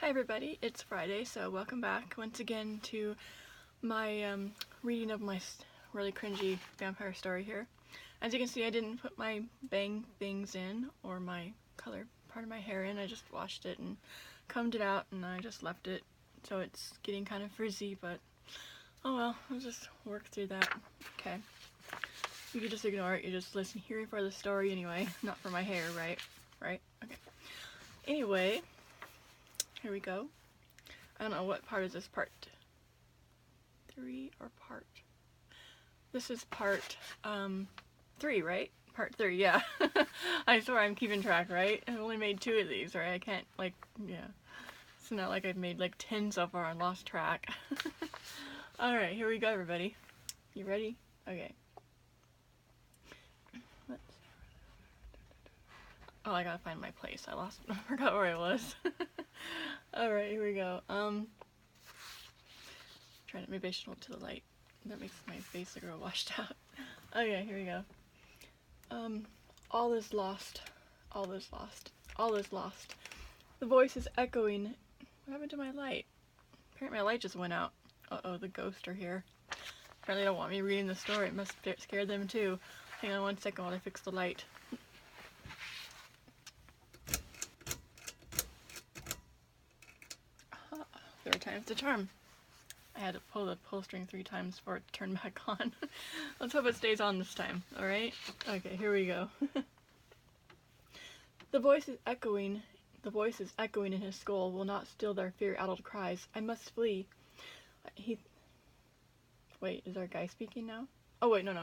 Hi everybody, it's Friday, so welcome back once again to my reading of my really cringy vampire story here. As you can see, I didn't put my bang things in, or my color part of my hair in. I just washed it and combed it out, and I just left it, so it's getting kind of frizzy, but oh well, I'll just work through that. Okay. You can just ignore it, you just listen here for the story anyway, not for my hair, right? Right? Okay. Anyway, here we go. I don't know what part is this, part 3 or part? This is part 3, right? Part 3, yeah. I swear I'm keeping track, right? I've only made 2 of these, right? I can't, like, yeah. It's not like I've made like 10 so far and lost track. Alright, here we go, everybody. You ready? Okay. Oh, I gotta find my place. I forgot where I was. Alright, here we go. Maybe I should hold to the light. That makes my face look real washed out. Okay, here we go. All is lost. All is lost. All is lost. The voice is echoing. What happened to my light? Apparently my light just went out. Uh-oh, the ghosts are here. Apparently they don't want me reading the story. It must scare them too. Hang on one second while I fix the light. Third time's the charm. I had to pull the pull string 3 times for it to turn back on. Let's hope it stays on this time, alright? Okay, here we go. The voice is echoing in his skull will not still their fear-addled cries. I must flee. Wait, is our guy speaking now? Oh wait, no,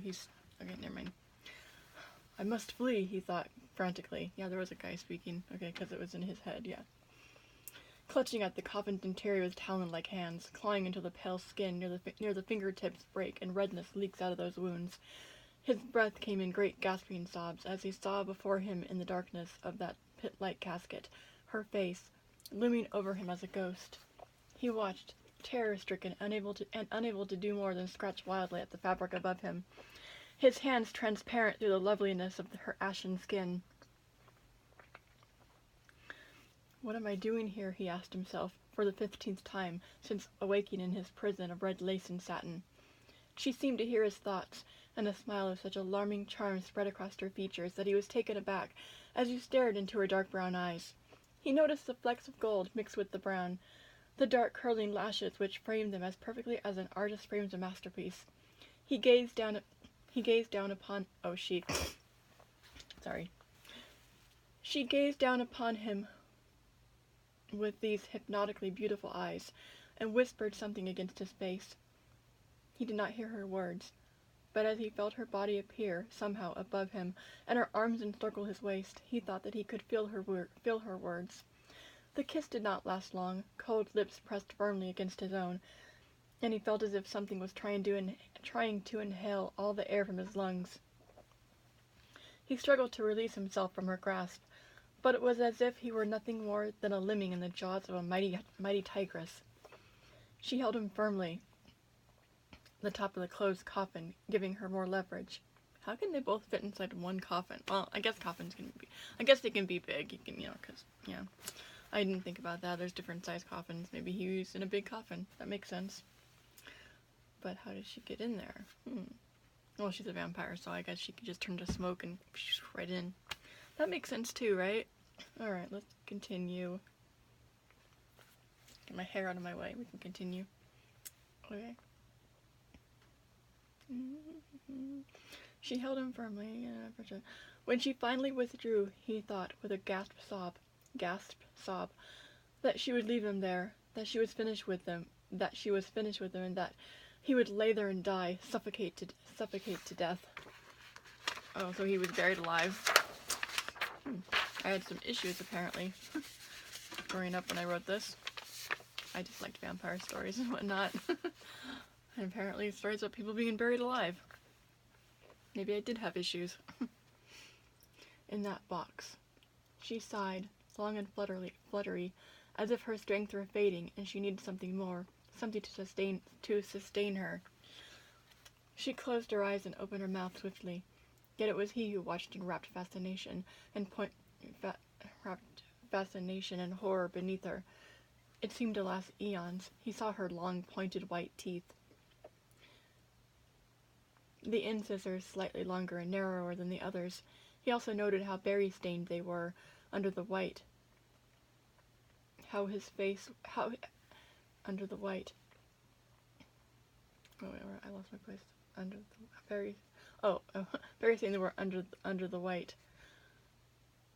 he's... Okay, never mind. I must flee, he thought frantically. Yeah, there was a guy speaking. Okay, because it was in his head, yeah. Clutching at the coffin's interior with talon-like hands, clawing until the pale skin near the fingertips break and redness leaks out of those wounds. His breath came in great gasping sobs as he saw before him in the darkness of that pit-like casket, her face, looming over him as a ghost. He watched, terror-stricken, unable to do more than scratch wildly at the fabric above him, his hands transparent through the loveliness of her ashen skin. What am I doing here, he asked himself, for the 15th time since awaking in his prison of red lace and satin. She seemed to hear his thoughts, and a smile of such alarming charm spread across her features that he was taken aback as he stared into her dark brown eyes. He noticed the flecks of gold mixed with the brown, the dark curling lashes which framed them as perfectly as an artist frames a masterpiece. He gazed down upon She gazed down upon him with these hypnotically beautiful eyes, and whispered something against his face. He did not hear her words, but as he felt her body appear, somehow, above him, and her arms encircle his waist, he thought that he could feel her words. The kiss did not last long. Cold lips pressed firmly against his own, and he felt as if something was trying to inhale all the air from his lungs. He struggled to release himself from her grasp, but it was as if he were nothing more than a lemming in the jaws of a mighty tigress. She held him firmly, the top of the closed coffin, giving her more leverage. How can they both fit inside one coffin? Well, I guess they can be big, I didn't think about that. There's different size coffins. Maybe he was in a big coffin. That makes sense. But how did she get in there? Well, she's a vampire, so I guess she could just turn to smoke and right in. That makes sense too, right? Alright, let's continue. Get my hair out of my way. We can continue. Okay. She held him firmly. When she finally withdrew, he thought, with a gasped sob, that she would leave him there, that she was finished with him, and that he would lay there and die, suffocate to death. Oh, so he was buried alive. I had some issues, apparently, growing up when I wrote this. I just liked vampire stories and whatnot. And apparently stories about people being buried alive. Maybe I did have issues. In that box. She sighed, long and fluttery, as if her strength were fading and she needed something more, something to sustain her. She closed her eyes and opened her mouth swiftly. Yet it was he who watched in rapt fascination and fascination and horror beneath her. It seemed to last eons. He saw her long, pointed white teeth. The incisors slightly longer and narrower than the others. He also noted how berry-stained they were under the white. Under the white. Oh, wait, I lost my place. Under the berry. Berry-stained they were under the white.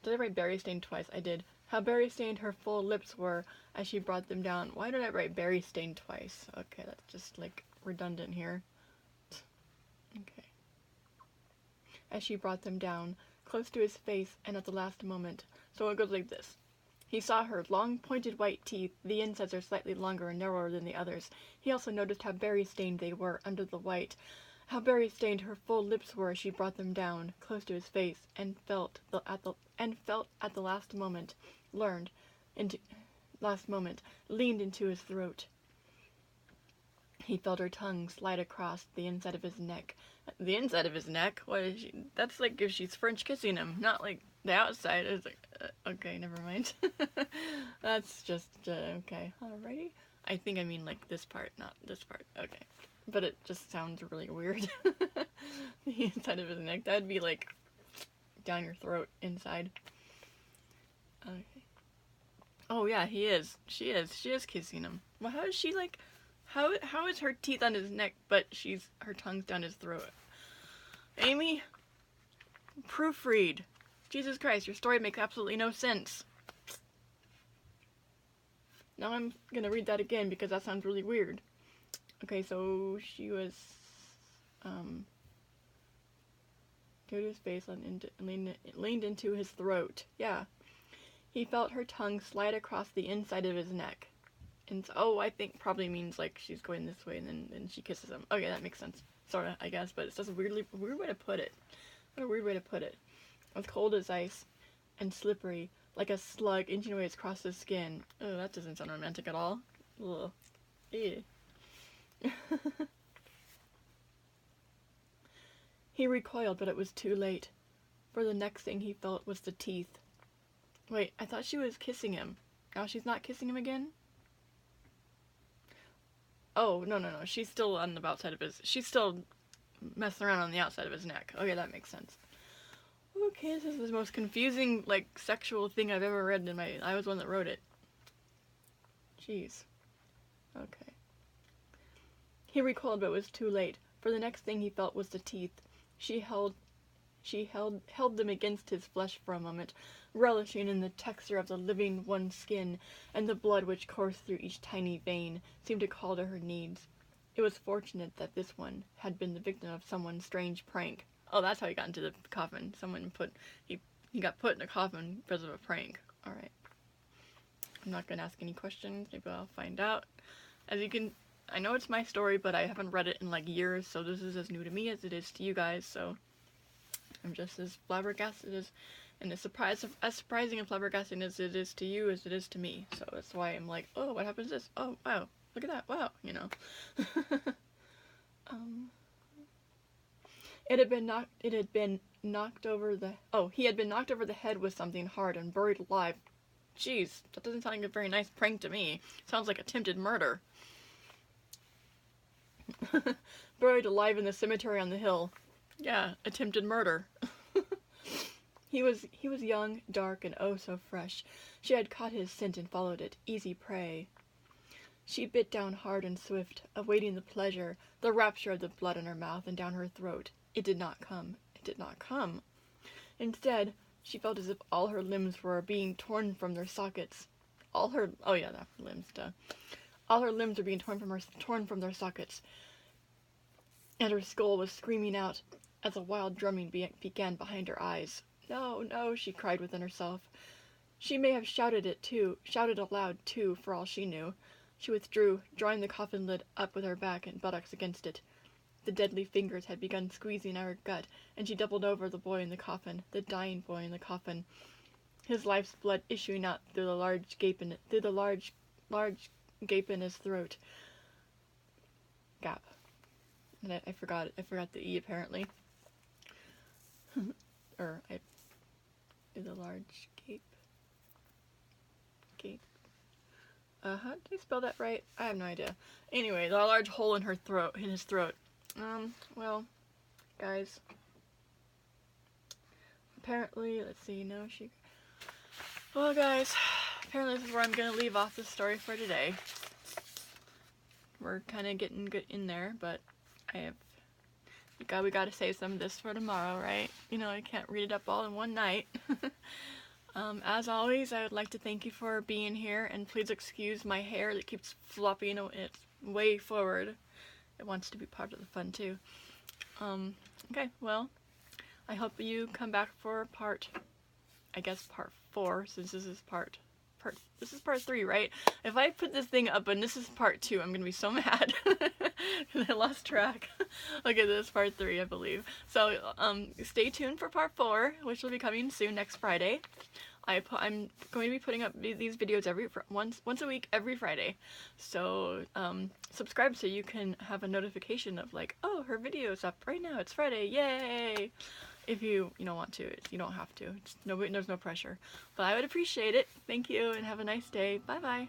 Did I write berry-stained twice? I did. How berry-stained her full lips were as she brought them down. Why did I write berry-stained twice? Okay, that's just, like, redundant here. Okay. As she brought them down, close to his face and at the last moment. So it goes like this. He saw her long, pointed white teeth, the incisors slightly longer and narrower than the others. He also noticed how berry-stained they were under the white. How berry-stained her full lips were as she brought them down, close to his face, and felt at the last moment, leaned into his throat. He felt her tongue slide across the inside of his neck. The inside of his neck? What is she? That's like if she's French kissing him, not like the outside. It's like, okay, never mind. That's just, okay. Alrighty. I think I mean like this part, not this part. Okay. But it just sounds really weird. The inside of his neck. That'd be like down your throat inside. Okay. Oh yeah, he is. She is kissing him. Well, how is she like, how is her teeth on his neck, but her tongue's down his throat? Amy? Proofread. Jesus Christ, your story makes absolutely no sense. Now I'm gonna read that again because that sounds really weird. Okay, so she was, go to his face and leaned into his throat. Yeah. He felt her tongue slide across the inside of his neck. And so, I think probably means like she's going this way and then she kisses him. Okay, that makes sense. Sorta, I guess, but it's just a weird way to put it. What a weird way to put it. As cold as ice and slippery, like a slug inching away across his skin. Oh, that doesn't sound romantic at all. Ugh. Ew. He recoiled, but it was too late, for the next thing he felt was the teeth. Wait, I thought she was kissing him. Now she's not kissing him again? Oh, no, she's still on the outside of she's still messing around on the outside of his neck. Okay, that makes sense. Okay, this is the most confusing, like, sexual thing I've ever read I was the one that wrote it. Jeez. Okay. He recoiled, but it was too late, for the next thing he felt was the teeth. She held them against his flesh for a moment, relishing in the texture of the living one's skin, and the blood which coursed through each tiny vein seemed to call to her needs. It was fortunate that this one had been the victim of someone's strange prank. Oh, that's how he got into the coffin. He got put in a coffin because of a prank. Alright. I'm not gonna ask any questions. Maybe I'll find out. I know it's my story, but I haven't read it in like years, so this is as new to me as it is to you guys, so I'm just as flabbergasted and as surprising and flabbergasting as it is to you as it is to me. So that's why I'm like, oh, what happens to this? Oh, wow, look at that, wow, you know. He had been knocked over the head with something hard and buried alive. Jeez, that doesn't sound like a very nice prank to me. Sounds like attempted murder. Buried alive in the cemetery on the hill. Yeah, attempted murder. He was young, dark, and oh so fresh. She had caught his scent and followed it, easy prey. She bit down hard and swift, awaiting the pleasure, the rapture of the blood in her mouth and down her throat. It did not come. It did not come. Instead, she felt as if all her limbs were being torn from their sockets. All her limbs were being torn from their sockets. And her skull was screaming out as a wild drumming began behind her eyes. No, no, she cried within herself. She may have shouted aloud, too, for all she knew. She withdrew, drawing the coffin lid up with her back and buttocks against it. The deadly fingers had begun squeezing at her gut, and she doubled over the boy in the coffin, the dying boy in the coffin, his life's blood issuing out through the large gape in his throat. Gap. And I forgot the E apparently. I did the large gape. How did I spell that right? I have no idea. Anyway, the large hole in her throat, in his throat. Well, guys. Apparently, let's see, no, well, guys, apparently this is where I'm gonna leave off the story for today. We're kind of getting good in there, but we gotta save some of this for tomorrow, right? You know, I can't read it up all in one night. As always, I would like to thank you for being here, and please excuse my hair that keeps flopping. It's way forward. It wants to be part of the fun, too. Okay, well, I hope you come back for part 4, since this is part 3, right? If I put this thing up and this is part 2, I'm gonna be so mad. Because I lost track. Okay, this is part 3, I believe. So, stay tuned for part 4, which will be coming soon, next Friday. I'm going to be putting up these videos once a week, every Friday. So, subscribe so you can have a notification of like, oh, her video's up right now, it's Friday, yay! If you don't want to, you don't have to. There's no pressure. But I would appreciate it. Thank you, and have a nice day. Bye-bye.